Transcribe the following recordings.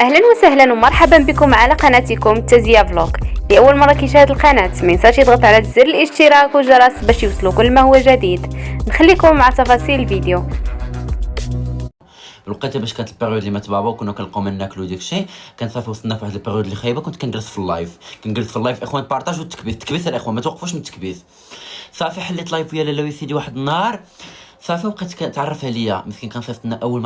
اهلا وسهلا ومرحبا بكم على قناتكم تزيا فلوق. لاول مره كيشاهد القناه ما ينساش يضغط على زر الاشتراك والجرس باش يوصلوا كل ما هو جديد. نخليكم مع تفاصيل الفيديو. لقيتها باش كانت البيريود اللي مات بابا وكنا كنلقاو من ناكلو داكشي. كان صافي وصلنا في واحد البيريود اللي خايبه. كنت كنجلس في اللايف اخوان بارطاجوا التكبيس الاخوان ما توقفوش من التكبيس. صافي حليت لايف ويا لالا وسيدي واحد النهار. صافي وبقيت كتعرف عليا مسكين. كان صيفطنا اول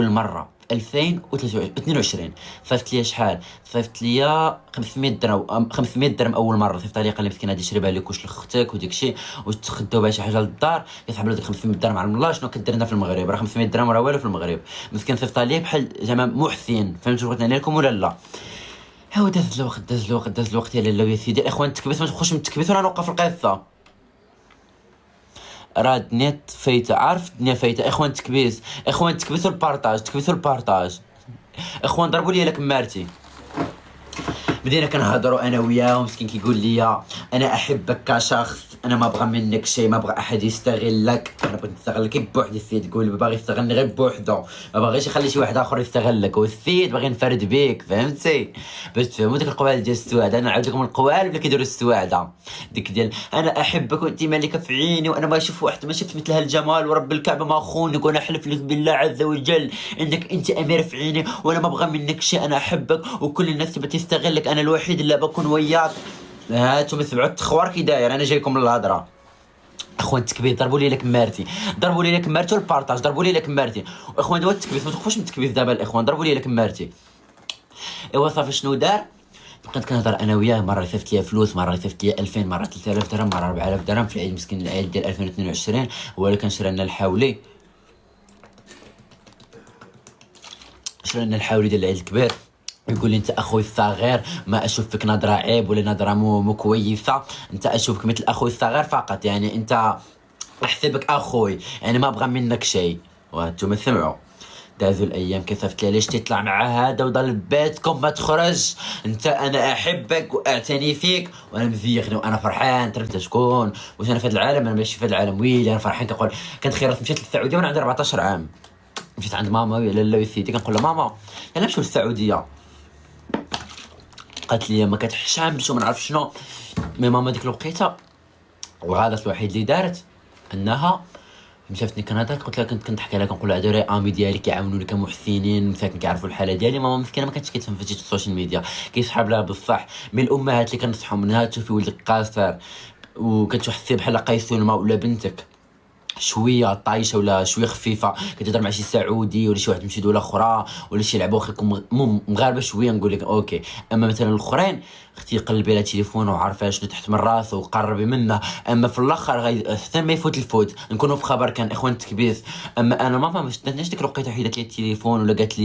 مره 2022. صيفط ليا شحال؟ صيفط ليا 500 درهم 500 درهم اول مره. صيفط ليا قال لي مسكين هادي شريبها لك لختك وداك الشيء وتخداو بها شي حاجه للدار. كيسحب له ديك 500 درهم على الله شنو كدير هنا في المغرب؟ راه 500 درهم راه والو في المغرب. مسكين صيفط ليا بحال زعما محسن. فهمتوا بغيت نعني لكم ولا لا؟ هاو داز الوقت يا لالا ويا سيدي. الاخوان التكبيس ما تبقوش من التكبيس ولا نوقف القصه. راه الدنيا فايته. عارف الدنيا فايته اخوان التكبيس. اخوان تكبسوا البارطاج. اخوان ضربوا لي لك مارتي. بدينا كنهضروا انا وياه مسكين كيقول لي انا احبك كشخص، انا ما بغى منك شيء، ما بغى احد يستغلك. انا بغيت نستغلك بوحدي. السيد يقول باغي يستغلني غير بوحدو، ما باغيش يخلي شي واحد اخر يستغلك. والسيد باغي نفرد بيك فهمتي باش تفهموا ديك القوالب ديال السواعده. انا نعاود لكم القوالب اللي كيديروا السواعده ديك ديال انا احبك وانت مالكه في عيني، وانا ما شفت واحد ما شفت مثل هالجمال ورب الكعبه ما خونك، وانا احلف لك بالله عز وجل انك انت امير في عيني، وانا ما ابغى منك شيء. انا احبك وكل الناس تبغى تستغلك، انا الوحيد اللي بكون وياك. هانتوما سمعوا التخوار كي داير. انا جايكم من الهضره اخوان التكبير. ضربوا لي لك مارتي والبارطاج. ضربوا لي لك مارتي اخوان. دابا التكبير ما تخافوش من التكبير دابا الاخوان. ضربوا لي لك مارتي. ايوا صافي شنو دار؟ بقيت كنهضر انا وياه. مره صيفط ليا فلوس، مره صيفط ليا 2000، مره 3000 درهم، مره 4000 درهم في العيد مسكين العيد ديال 2022. هو اللي كان شرى لنا الحاولي ديال العيد الكبير. يقول لي انت اخوي الصغير ما اشوف فيك نظره عيب ولا نظره مو كويسه، انت اشوفك مثل اخوي الصغير فقط، يعني انت احسبك اخوي، يعني ما ابغى منك شيء. وانتم سمعوا. دازوا الايام كيصيفط لي ليش تطلع مع هذا وضل بيتكم ما تخرج انت، انا احبك واعتني فيك وانا مزيغني وانا فرحان. تعرف شكون واش انا في هذا العالم؟ انا ماشي في هذا العالم ويلي. انا فرحان كنقول كنت خيرات مشيت للسعوديه وانا عندي 14 عام. مشيت عند ماما ولا لا وسيدي كنقول لها ماما يلا نمشيو للسعوديه. قالت لي ما كتحشمش وما نعرف شنو. مي ماما ديك الوقيته الغلط الوحيد اللي دارت انها شافتني كنهضر. قلت لها كنت كنضحك عليها كنقول لها هادو راه امي ديالي كيعاونوني كمحسنين مساكن كيعرفوا الحاله ديالي. ماما مسكينه ما كانتش كتفهم في السوشيال ميديا. كيسحب لها بصح من الامهات اللي كنصحهم منها تشوفي ولدك قاصر وكتحسي بحال قيسون ولا بنتك شويه طايشه ولا شويه خفيفه كتهضر مع شي سعودي ولا شي واحد من شي دوله اخرى ولا شي لعبه واخا مغاربه شويه نقول لك اوكي. اما مثلا الاخرين اختي قلبي على تليفون وعارفه شنو تحت من راسه وقربي منه. اما في الاخر حتى ما يفوت الفوت نكونوا في خبر كان اخوان التكبيس. اما انا ماما ما شدتنيش ديك الوقيته حيدت لي التليفون ولا قالت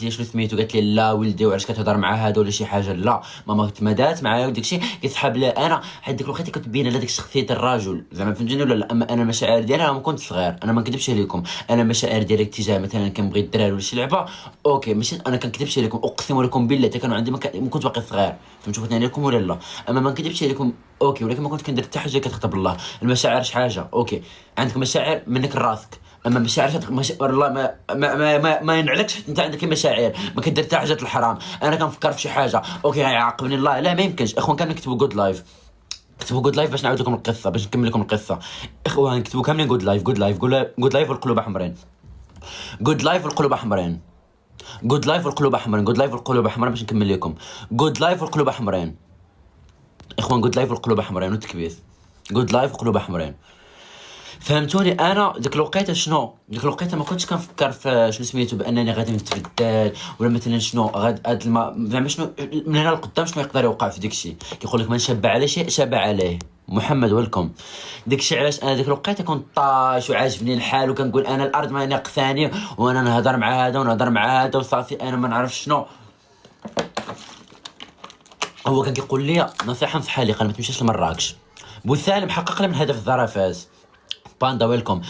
لي شنو سميتو، قالت لي لا ولدي وعلاش كتهضر مع هذا ولا شي حاجه. لا ماما تمادات معايا وداك الشيء كيسحب لها. انا حيت ديك الوقيته كنت باينه لهاديك شخصيه الرجل زعما فهمتوني ولا لا. اما انا المشاعر ديالي انا ما كنت صغير، انا ما نكذبش عليكم. انا المشاعر ديالي اتجاه مثلا كنبغي الدراري ولا شي لعبه اوكي ماشي انا كنكذبش عليكم. اقسم لكم بالله حتى كانوا عندي ما كنت باقي صغير. فهمتوا بغيت عليكم ولا لا؟ اما ما نكذبش عليكم اوكي. ولكن ما كنت كندير حتى حاجه كتغضب الله. المشاعر شي حاجه اوكي عندك مشاعر منك لراسك، اما مشاعر والله ما ينعلكش حتى انت عندك مشاعر ما كدير حتى حاجه الحرام. انا كنفكر في شي حاجه اوكي يعاقبني الله. لا ما يمكنش. اخوان كاملين كتبوا جود لايف باش نعاود لكم القصه باش نكمل لكم القصه. اخوان كتبوا كاملين جود لايف والقلوب احمرين. جود لايف والقلوب احمرين. جود لايف والقلوب احمرين باش نكمل لكم. جود لايف والقلوب احمرين اخوان. جود لايف والقلوب احمرين والتكبيس. جود لايف والقلوب احمرين. فهمتوني؟ انا ديك الوقيته ما كنتش كنفكر في شنو سميتو بانني غادي نتبدل ولا مثلا شنو غاد زعما شنو من هنا لقدام شنو يقدر يوقع في ديك الشيء. كيقول لك من شب على شيء شاب عليه. محمد ولكم. ديك الشيء علاش انا ديك الوقيته كنت طاش وعاجبني الحال وكنقول انا الارض ما ناقصاني وانا نهضر مع هذا ونهضر مع هذا وصافي انا ما نعرف شنو. هو كان كيقول لي نصيحه نصحها لي قال ما تمشيش لمراكش. بوسالم حقق لي من هدف الظرافات. باندا ويلكم.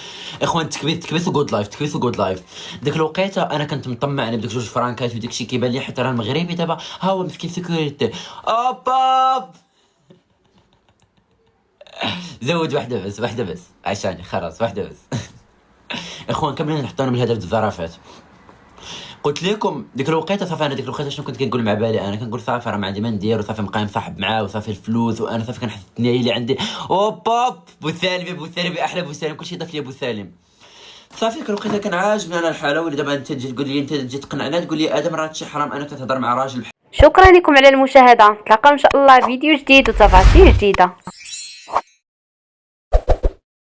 اخوان تكبيسوا جود لايف. ديك الوقيته انا كنت مطمع انا بديك 2 فرانكات وديك الشيء كيبان لي حتى راه المغربي دابا ها هو مسكين سيكوريتي اوبا زود واحده بس عشاني خلاص واحده بس. اخوان كاملين نحطونا من الهدف الظرافات. قلت لكم ديك الوقيته صافي، انا ديك الوقيته شنو كنت كنقول مع بالي، انا كنقول صافي راه ما عندي ما ندير، وصافي نبقى مصاحب معاه، وصافي الفلوس، وانا صافي كنحس الدنيا هي اللي عندي. اوب بوسالم احلى بوسالم، كلشي ضاف لي بوسالم. صافي ديك الوقيته كان عاجبني انا الحاله. ولي دابا انت تجي تقول لي، انت تجي تقنعنا تقول لي ادم راه هادشي حرام انك تهضر مع راجل. شكرا لكم على المشاهدة، نتلاقاو ان شاء الله فيديو جديد وتفاصيل جديدة.